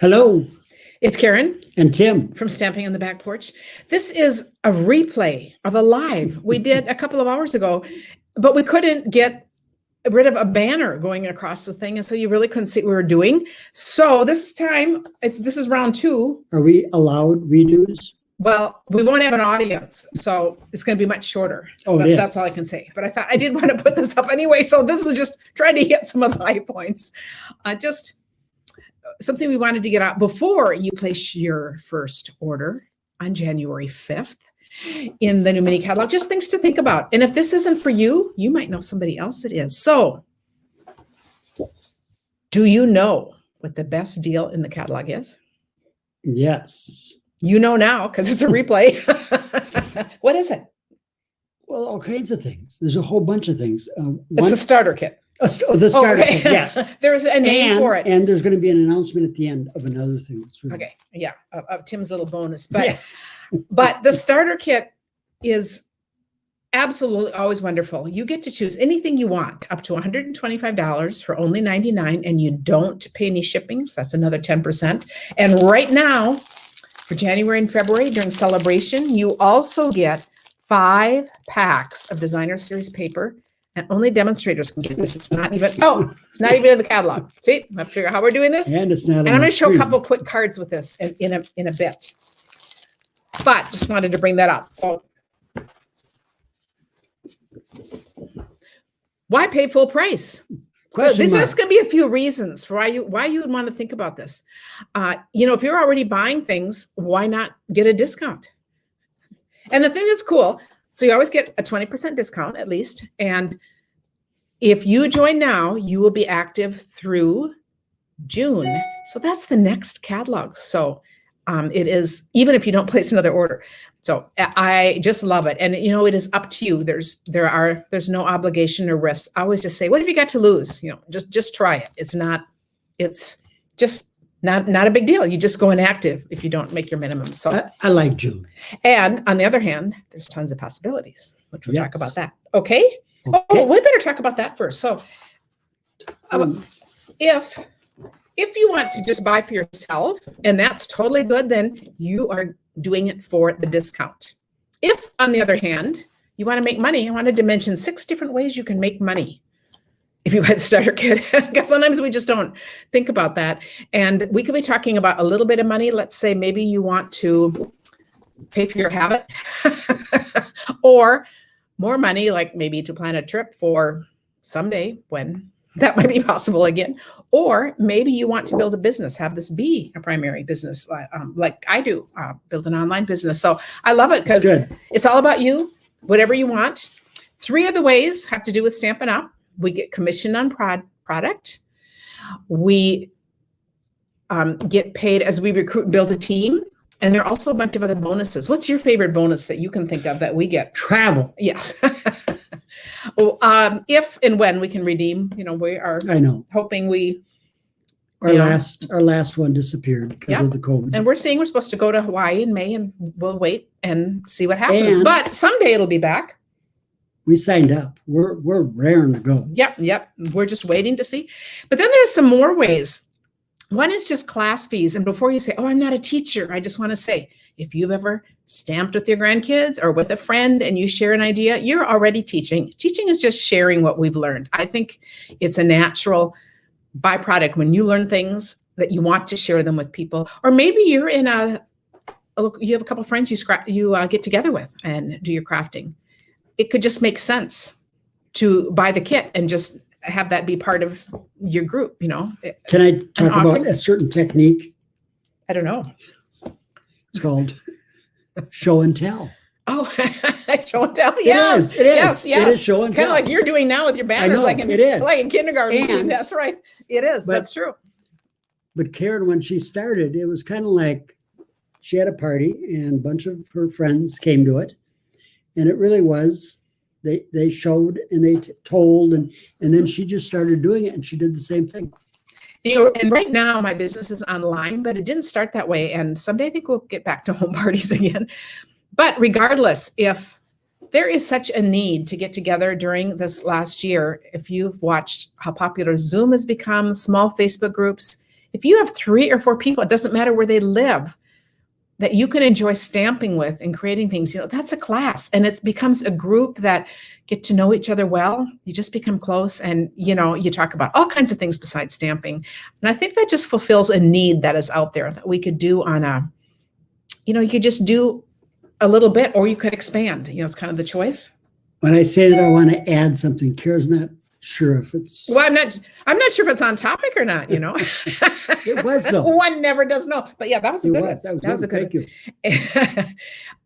Hello, It's Karen and Tim. from Stamping on the Back Porch. This is a replay of a live we did a couple of hours ago, but we couldn't get rid of a banner going across the thing, and so you really couldn't see what we were doing. So this time, this is round two. Are we allowed redos? Well, we won't have an audience, so it's going to be much shorter. Oh, But it is. that's all I can say. But I thought I did want to put this up anyway, so this is just trying to hit some of the high points. Just something we wanted to get out before you place your first order on January 5th in the new mini catalog. Just things to think about. And if this isn't for you, you might know somebody else it is. So, do you know what the best deal in the catalog is? Yes. You know now because it's a replay. What is it? Well, all kinds of things. There's a whole bunch of things. It's a starter kit. The starter Okay. kit, yes. There's a name for it. And there's going to be an announcement at the end of another thing. That's really Okay, yeah, of Tim's little bonus. But Yeah. but the starter kit is absolutely always wonderful. You get to choose anything you want, up to $125 for only $99, and you don't pay any shipping. So that's another 10%. And right now, for January and February during celebration, you also get 5 packs of designer series paper. And only demonstrators can get this. It's not even in the catalog. See, I figure out how we're doing this. And it's not. And I'm going to show a couple quick cards with this in a bit. But just wanted to bring that up. So why pay full price? So there's just going to be a few reasons for why you would want to think about this. If you're already buying things, why not get a discount? And the thing that's cool, so you always get a 20% discount at least. And if you join now, you will be active through June. So that's the next catalog. So it is, even if you don't place another order. So I just love it. And it is up to you. There's no obligation or risk. I always just say, what have you got to lose? Just try it. It's just not a big deal. You just go inactive if you don't make your minimum. So I like June. And on the other hand, there's tons of possibilities, which we'll talk about that. Okay? Okay. Oh, we better talk about that first. So if you want to just buy for yourself, and that's totally good, then you are doing it for the discount. If, on the other hand, you want to make money, I wanted to mention 6 different ways you can make money if you buy the starter kit, because sometimes we just don't think about that. And we could be talking about a little bit of money. Let's say maybe you want to pay for your habit or more money, like maybe to plan a trip for someday when that might be possible again. Or maybe you want to build a business, have this be a primary business like I do, build an online business. So I love it because it's all about you, whatever you want. 3 of the ways have to do with Stampin' Up. We get commission on product. We get paid as we recruit and build a team. And there are also a bunch of other bonuses. What's your favorite bonus that you can think of that we get? Travel. Yes. Well, if and when we can redeem, we are hoping our last one disappeared because of the COVID. And we're supposed to go to Hawaii in May, and we'll wait and see what happens. But someday it'll be back. We signed up. We're raring to go. Yep. We're just waiting to see. But then there's some more ways. One is just class fees. And before you say, I'm not a teacher, I just want to say, if you've ever stamped with your grandkids or with a friend and you share an idea, you're already teaching. Teaching is just sharing what we've learned. I think it's a natural byproduct when you learn things that you want to share them with people. Or maybe you're in you have a couple of friends you get together with and do your crafting. It could just make sense to buy the kit and just have that be part of your group, Can I talk about a certain technique? I don't know. It's called show and tell. Oh, show and tell. Yes. It is. It is show and tell. Kind of like you're doing now with your banners. I know, it is. Like in kindergarten. That's right. It is. That's true. But Karen, when she started, it was kind of like she had a party and a bunch of her friends came to it. And it really was, they showed and they told, and then she just started doing it and she did the same thing. And right now my business is online, but it didn't start that way. And someday I think we'll get back to home parties again. But regardless, if there is such a need to get together during this last year, if you've watched how popular Zoom has become, small Facebook groups, If you have 3 or 4 people, it doesn't matter where they live, that you can enjoy stamping with and creating things, that's a class. And it becomes a group that get to know each other well. You just become close and, you talk about all kinds of things besides stamping. And I think that just fulfills a need that is out there that we could do on you could just do a little bit, or you could expand, it's kind of the choice. When I say that I want to add something, Kara's not sure if it's. Well, I'm not sure if it's on topic or not, It was though. One never does know. But yeah, that was a good one. That was a good one. Thank you.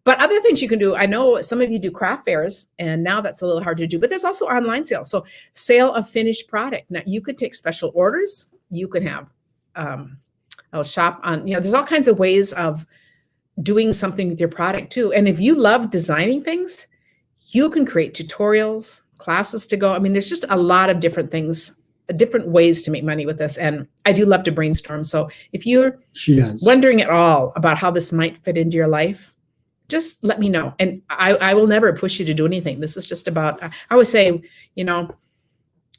But other things you can do, I know some of you do craft fairs, and now that's a little hard to do, but there's also online sales. So sale of finished product. Now you could take special orders. You can have a shop on, there's all kinds of ways of doing something with your product too. And if you love designing things, you can create tutorials, classes to go. I mean, there's just a lot of different things, different ways to make money with this. And I do love to brainstorm. So if you're wondering at all about how this might fit into your life, just let me know. And I will never push you to do anything. This is just about, I always say,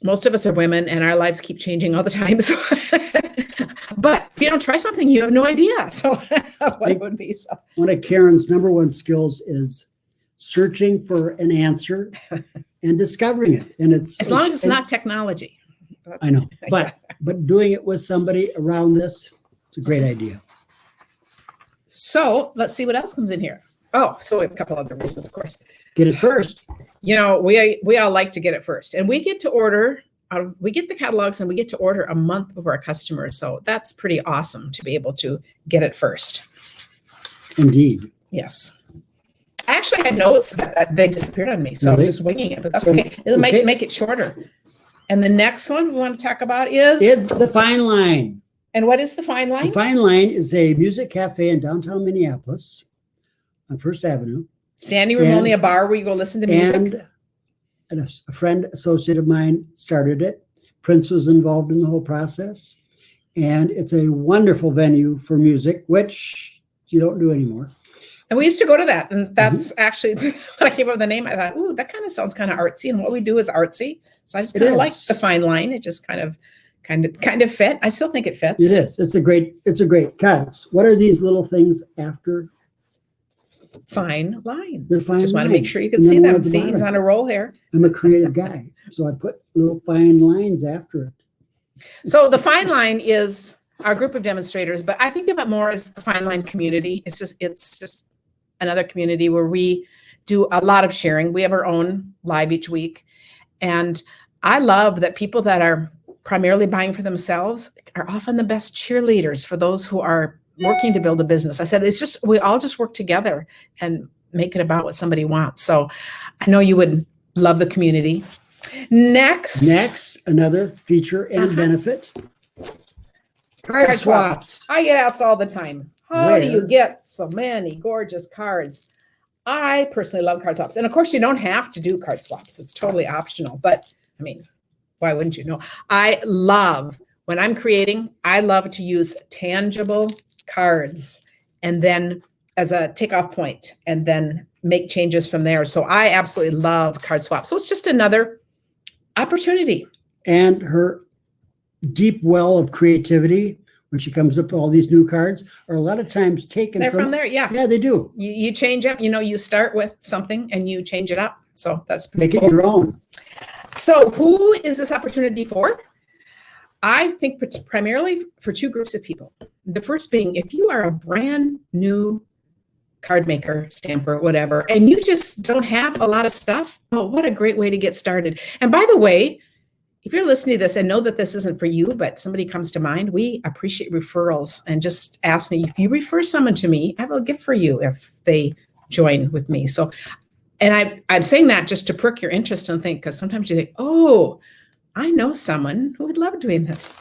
most of us are women and our lives keep changing all the time. So, but if you don't try something, you have no idea. So what it would be. So one of Karen's number one skills is searching for an answer and discovering it. And as long as it's not technology. I know, but doing it with somebody around this, it's a great idea. So let's see what else comes in here. Oh, so we have a couple other reasons, of course. Get it first. We all like to get it first, and we get to order. We get the catalogs and we get to order a month of our customers. So that's pretty awesome to be able to get it first. Indeed. Yes. I actually had notes, but they disappeared on me. So I'm just winging it, but that's okay. It'll make it shorter. And the next one we want to talk about is the Fine Line. And what is the Fine Line? The Fine Line is a music cafe in downtown Minneapolis on First Avenue. Standing room only, a bar where you go listen to music. And a friend associate of mine started it. Prince was involved in the whole process. And it's a wonderful venue for music, which you don't do anymore. And we used to go to that. And that's actually, when I came up with the name, I thought, ooh, that kind of sounds kind of artsy. And what we do is artsy. So I just kind of like the Fine Line. It just kind of fit. I still think it fits. It is. It's a great cause. What are these little things after? Fine lines. They're fine just want to lines. make sure you can see them. See, he's on a roll here. I'm a creative guy. So I put little fine lines after it. So the Fine Line is our group of demonstrators, but I think of it more as the Fine Line community. It's just another community where we do a lot of sharing. We have our own live each week. And I love that people that are primarily buying for themselves are often the best cheerleaders for those who are working to build a business. I said, we all just work together and make it about what somebody wants. So I know you would love the community. Next, another feature and benefit. Card swaps. I get asked all the time, how do you get so many gorgeous cards? I personally love card swaps. And of course, you don't have to do card swaps. It's totally optional. But I mean, why wouldn't you know? When I'm creating, I love to use tangible cards and then as a takeoff point and then make changes from there. So I absolutely love card swaps. So it's just another opportunity. And her deep well of creativity when she comes up with all these new cards are a lot of times taken from there. Yeah. Yeah, they do. You change up, you start with something and you change it up. So that's make it your own. So who is this opportunity for? I think it's primarily for 2 groups of people. The first being, if you are a brand new card maker, stamper, whatever, and you just don't have a lot of stuff, oh, what a great way to get started. And by the way, if you're listening to this and know that this isn't for you, but somebody comes to mind, we appreciate referrals and just ask me, if you refer someone to me, I have a gift for you if they join with me. So, and I'm saying that just to perk your interest and think, because sometimes you think, oh, I know someone who would love doing this.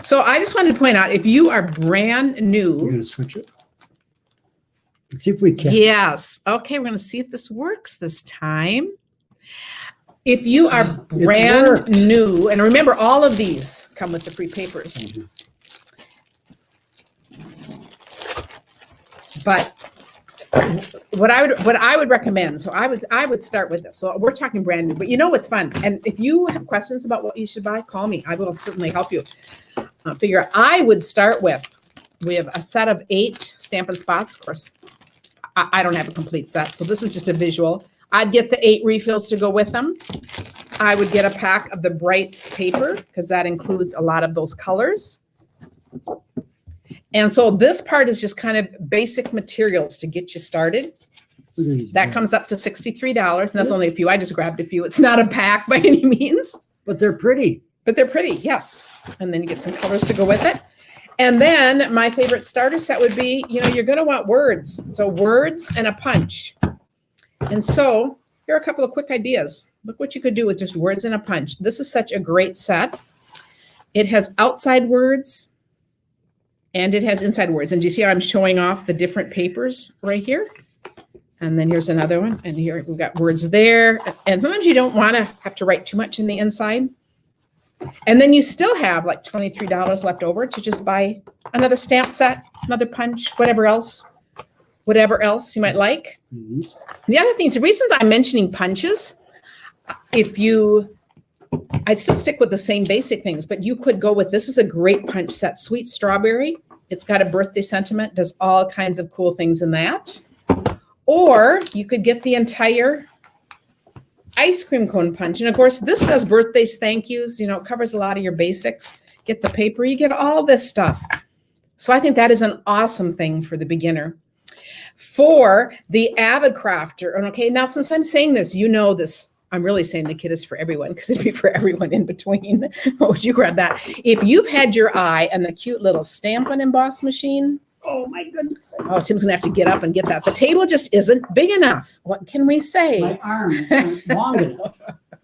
So I just wanted to point out, if you are brand new. We're going to switch it. Let's see if we can. Yes. Okay, we're going to see if this works this time. If you are brand new, and remember, all of these come with the free papers. Mm-hmm. But what I would recommend, so I would start with this. So we're talking brand new, but you know what's fun? And if you have questions about what you should buy, call me. I will certainly help you. figure I would start with. We have a set of 8 Stampin' Spots. Of course, I don't have a complete set, so this is just a visual. I'd get the 8 refills to go with them. I would get a pack of the Brights paper because that includes a lot of those colors. And so this part is just kind of basic materials to get you started. That comes up to $63, and that's only a few. I just grabbed a few. It's not a pack by any means. But they're pretty. But they're pretty, yes. And then you get some colors to go with it. And then my favorite starter set would be, you're going to want words. So words and a punch. And so here are a couple of quick ideas. Look what you could do with just words and a punch. This is such a great set. It has outside words and it has inside words. And do you see how I'm showing off the different papers right here? And then here's another one. And here we've got words there. And sometimes you don't want to have to write too much in the inside. And then you still have like $23 left over to just buy another stamp set, another punch, whatever else you might like. Mm-hmm. The other thing is, the reason I'm mentioning punches, I'd still stick with the same basic things, but you could go with, this is a great punch set, Sweet Strawberry. It's got a birthday sentiment, does all kinds of cool things in that. Or you could get the entire ice cream cone punch. And of course, this does birthdays, thank yous, it covers a lot of your basics. Get the paper, you get all this stuff. So I think that is an awesome thing for the beginner. For the avid crafter, and okay, now since I'm saying this, this, I'm really saying the kit is for everyone because it'd be for everyone in between. Oh, would you grab that? If you've had your eye on the cute little Stampin' Emboss machine, oh my goodness. Oh, Tim's gonna have to get up and get that. The table just isn't big enough. What can we say? My arms aren't long enough.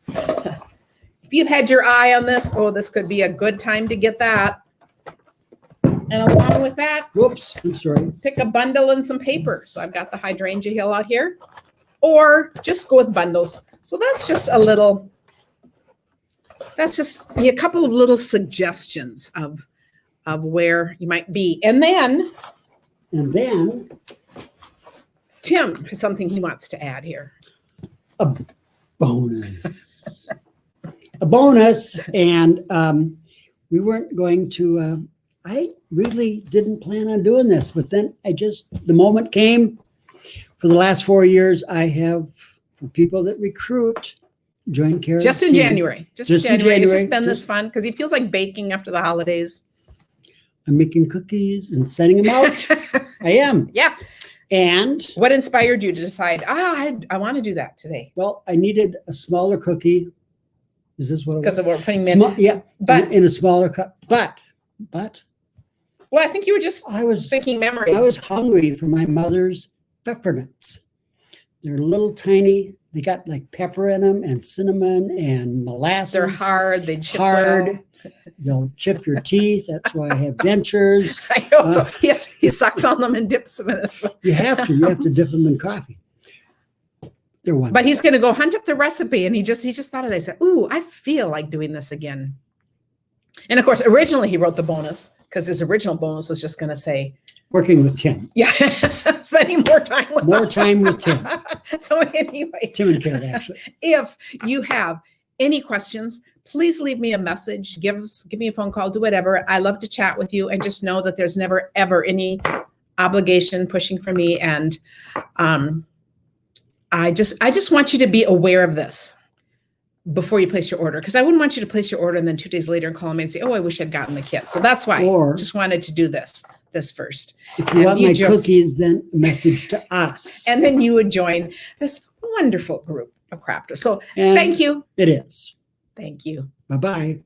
If you've had your eye on this, this could be a good time to get that. And along with that, whoops, I'm sorry. Pick a bundle and some paper. So I've got the hydrangea hill out here, or just go with bundles. So that's just a couple of little suggestions of where you might be. And then Tim has something he wants to add here. A bonus. A bonus. And we weren't going to, I really didn't plan on doing this, but then the moment came. For the last 4 years, I have, for people that recruit, joined Karen's just in team. January. Just in January. It's just been this fun because he feels like baking after the holidays. I'm making cookies and setting them out. I am. Yeah. And what inspired you to decide, I want to do that today? Well, I needed a smaller cookie. Is this what it was? Because we're putting them in. Yeah, but in a smaller cup. But. Well, I think you were just thinking memories. I was hungry for my mother's peppermints. They're little tiny. They got like pepper in them and cinnamon and molasses. They're hard. They chip well. They'll chip your teeth. That's why I have dentures. I know. So yes, he sucks on them and dips them in it. You have to. You have to dip them in coffee. They're wonderful. But he's going to go hunt up the recipe, and he just thought of it. He said, "Ooh, I feel like doing this again." And of course, originally he wrote the bonus because his original bonus was just going to say, "Working with Tim." Yeah, spending more time with Tim. So anyway, Tim and Karen, actually. If you have any questions, please leave me a message. Give me a phone call. Do whatever. I love to chat with you, and just know that there's never ever any obligation pushing for me. And I just want you to be aware of this before you place your order, because I wouldn't want you to place your order and then 2 days later call me and say, "Oh, I wish I'd gotten the kit." So that's why I just wanted to do this first. If you want my cookies, then message to us. And then you would join this wonderful group of crafters. So thank you. It is. Thank you. Bye-bye.